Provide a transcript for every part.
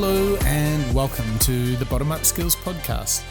Hello and welcome to the Bottom Up Skills Podcast.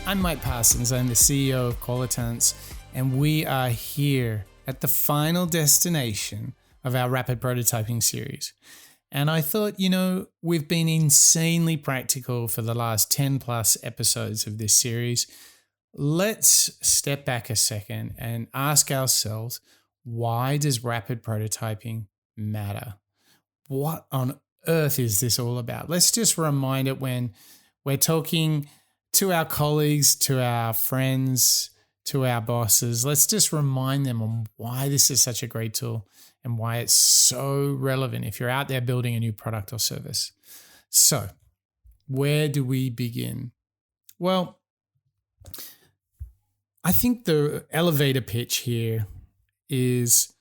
I'm Mike Parsons, I'm the CEO of Qualitance, and we are here at the final destination of our rapid prototyping series. And I thought, we've been insanely practical for the last 10 plus episodes of this series. Let's step back a second and ask ourselves, why does rapid prototyping matter? What on earth is this all about? Let's just remind it when we're talking to our colleagues, to our friends, to our bosses. Let's just remind them on why this is such a great tool and why it's so relevant if you're out there building a new product or service. So, where do we begin? Well, I think the elevator pitch here is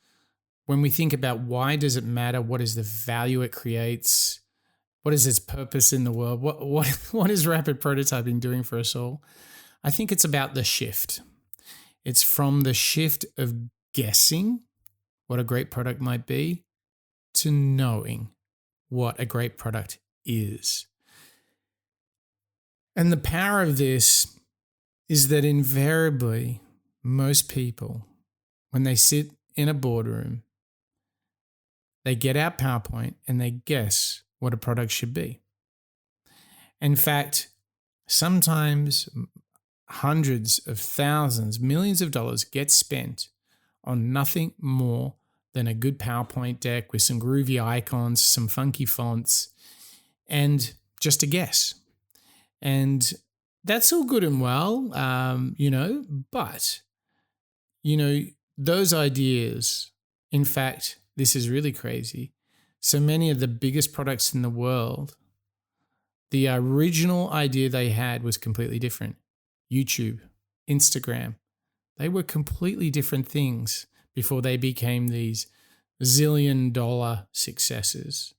when we think about why does it matter, what is the value it creates, what is its purpose in the world, what is rapid prototyping doing for us all? I think it's about the shift. It's from the shift of guessing what a great product might be to knowing what a great product is. And the power of this is that invariably most people, when they sit in a boardroom, they get out PowerPoint and they guess what a product should be. In fact, sometimes hundreds of thousands, millions of dollars get spent on nothing more than a good PowerPoint deck with some groovy icons, some funky fonts, and just a guess. And that's all good and well, but, those ideas, in fact, this is really crazy. So many of the biggest products in the world, the original idea they had was completely different. YouTube, Instagram, they were completely different things before they became these zillion-dollar successes.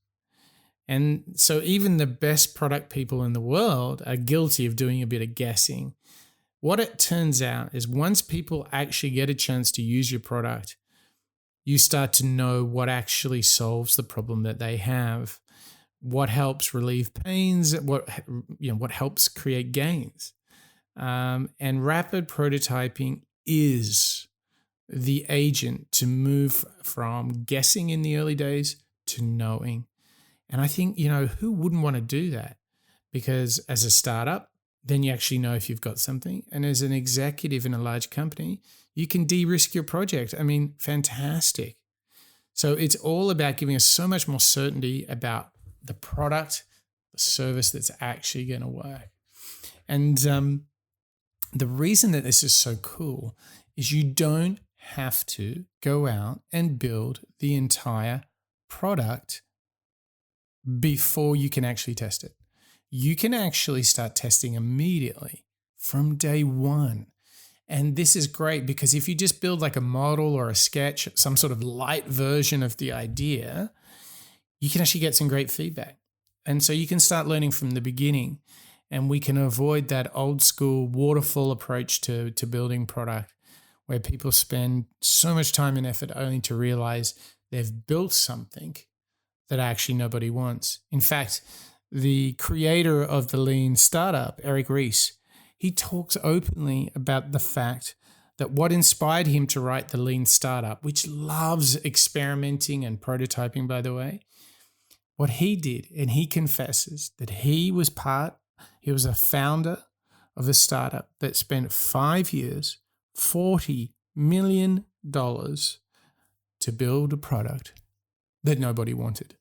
And so even the best product people in the world are guilty of doing a bit of guessing. What it turns out is once people actually get a chance to use your product, you start to know what actually solves the problem that they have, what helps relieve pains, what helps create gains. And rapid prototyping is the agent to move from guessing in the early days to knowing. And I think, who wouldn't want to do that? Because as a startup, then you actually know if you've got something. And as an executive in a large company, you can de-risk your project. I mean, fantastic. So it's all about giving us so much more certainty about the product, the service that's actually going to work. And the reason that this is so cool is you don't have to go out and build the entire product before you can actually test it. You can actually start testing immediately from day one. And this is great because if you just build like a model or a sketch, some sort of light version of the idea, you can actually get some great feedback. And so you can start learning from the beginning, and we can avoid that old school waterfall approach to building product where people spend so much time and effort only to realize they've built something that actually nobody wants. In fact, the creator of the lean startup, Eric Ries, he talks openly about the fact that what inspired him to write the lean startup, which loves experimenting and prototyping, by the way, what he did, and he confesses that he was a founder of a startup that spent 5 years, $40 million to build a product that nobody wanted.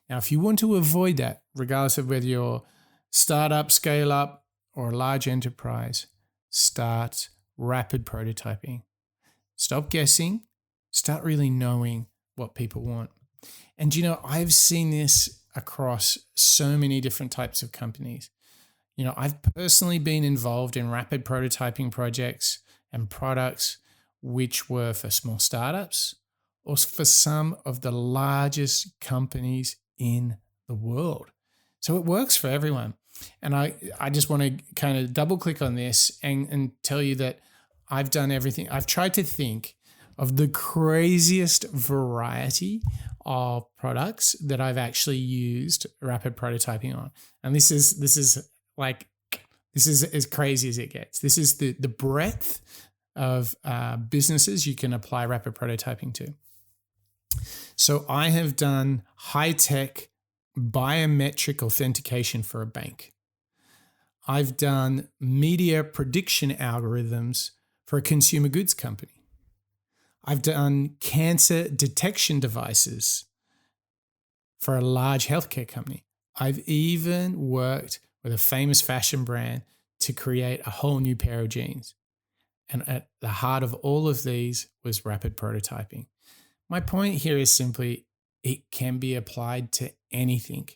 Now, if you want to avoid that, regardless of whether you're startup, scale up, or a large enterprise, start rapid prototyping. Stop guessing, start really knowing what people want. And I've seen this across so many different types of companies. I've personally been involved in rapid prototyping projects and products which were for small startups or for some of the largest companies in the world. So it works for everyone. And I just want to kind of double click on this and tell you that I've done everything. I've tried to think of the craziest variety of products that I've actually used rapid prototyping on. And this is as crazy as it gets. This is the breadth of businesses you can apply rapid prototyping to. So I have done high-tech biometric authentication for a bank. I've done media prediction algorithms for a consumer goods company. I've done cancer detection devices for a large healthcare company. I've even worked with a famous fashion brand to create a whole new pair of jeans. And at the heart of all of these was rapid prototyping. My point here is simply it can be applied to anything.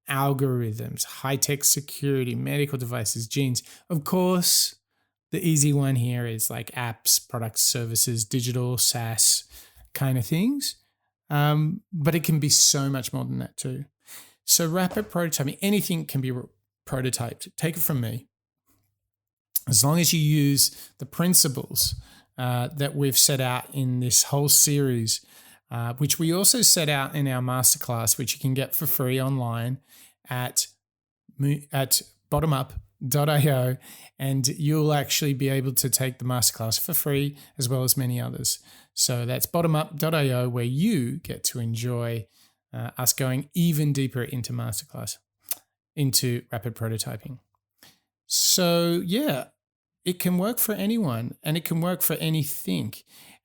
Algorithms, high-tech security, medical devices, jeans. Of course, the easy one here is like apps, products, services, digital, SaaS kind of things. But it can be so much more than that too. So rapid prototyping, anything can be prototyped. Take it from me. As long as you use the principles that we've set out in this whole series, which we also set out in our masterclass, which you can get for free online at bottomup.io, and you'll actually be able to take the masterclass for free as well as many others. So that's bottomup.io, where you get to enjoy us going even deeper into masterclass, into rapid prototyping. So yeah, it can work for anyone and it can work for anything.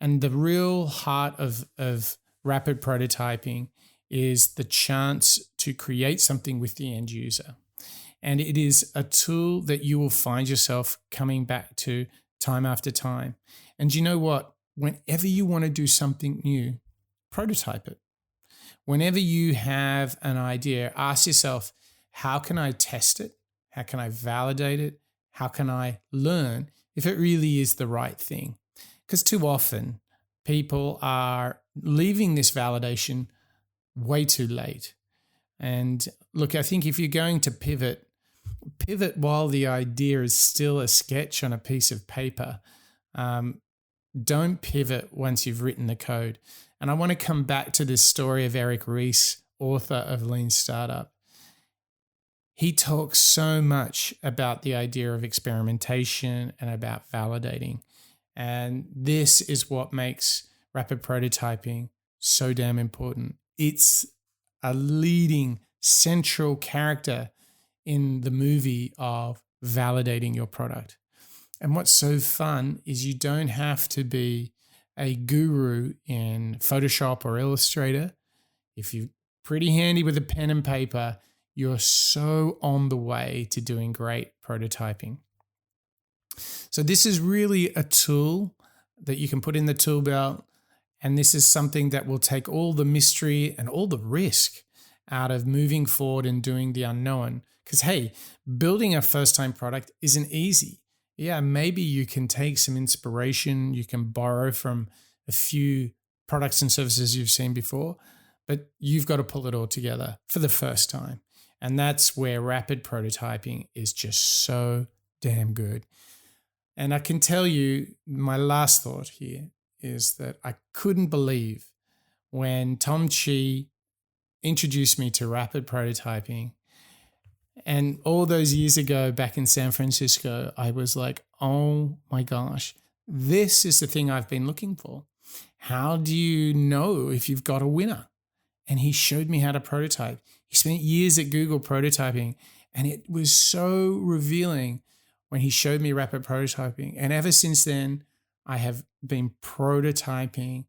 And the real heart of rapid prototyping is the chance to create something with the end user. And it is a tool that you will find yourself coming back to time after time. And you know what? Whenever you want to do something new, prototype it. Whenever you have an idea, ask yourself, how can I test it? How can I validate it? How can I learn if it really is the right thing? Because too often people are leaving this validation way too late. And look, I think if you're going to pivot while the idea is still a sketch on a piece of paper. Don't pivot once you've written the code. And I want to come back to this story of Eric Ries, author of Lean Startup. He talks so much about the idea of experimentation and about validating. And this is what makes rapid prototyping so damn important. It's a leading central character in the movie of validating your product. And what's so fun is you don't have to be a guru in Photoshop or Illustrator. If you're pretty handy with a pen and paper, you're so on the way to doing great prototyping. So this is really a tool that you can put in the tool belt. And this is something that will take all the mystery and all the risk out of moving forward and doing the unknown. Because, hey, building a first-time product isn't easy. Yeah, maybe you can take some inspiration, you can borrow from a few products and services you've seen before, but you've got to pull it all together for the first time. And that's where rapid prototyping is just so damn good. And I can tell you, my last thought here is that I couldn't believe when Tom Chi introduced me to rapid prototyping. And all those years ago back in San Francisco, I was like, oh my gosh, this is the thing I've been looking for. How do you know if you've got a winner? And he showed me how to prototype. He spent years at Google prototyping, and it was so revealing when he showed me rapid prototyping. And ever since then, I have been prototyping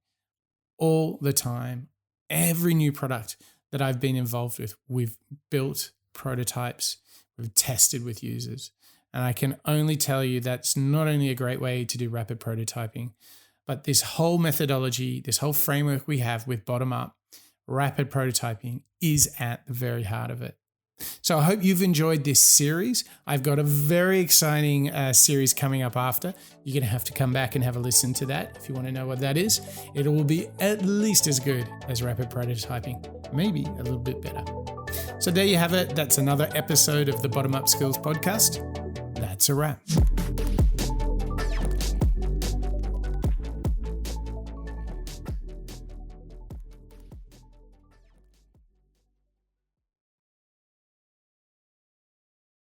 all the time. Every new product that I've been involved with, we've built prototypes, we've tested with users. And I can only tell you that's not only a great way to do rapid prototyping, but this whole methodology, this whole framework we have with bottom-up, rapid prototyping is at the very heart of it. So I hope you've enjoyed this series. I've got a very exciting series coming up after. You're going to have to come back and have a listen to that if you want to know what that is. It will be at least as good as rapid prototyping, maybe a little bit better. So there you have it. That's another episode of the Bottom Up Skills Podcast. That's a wrap.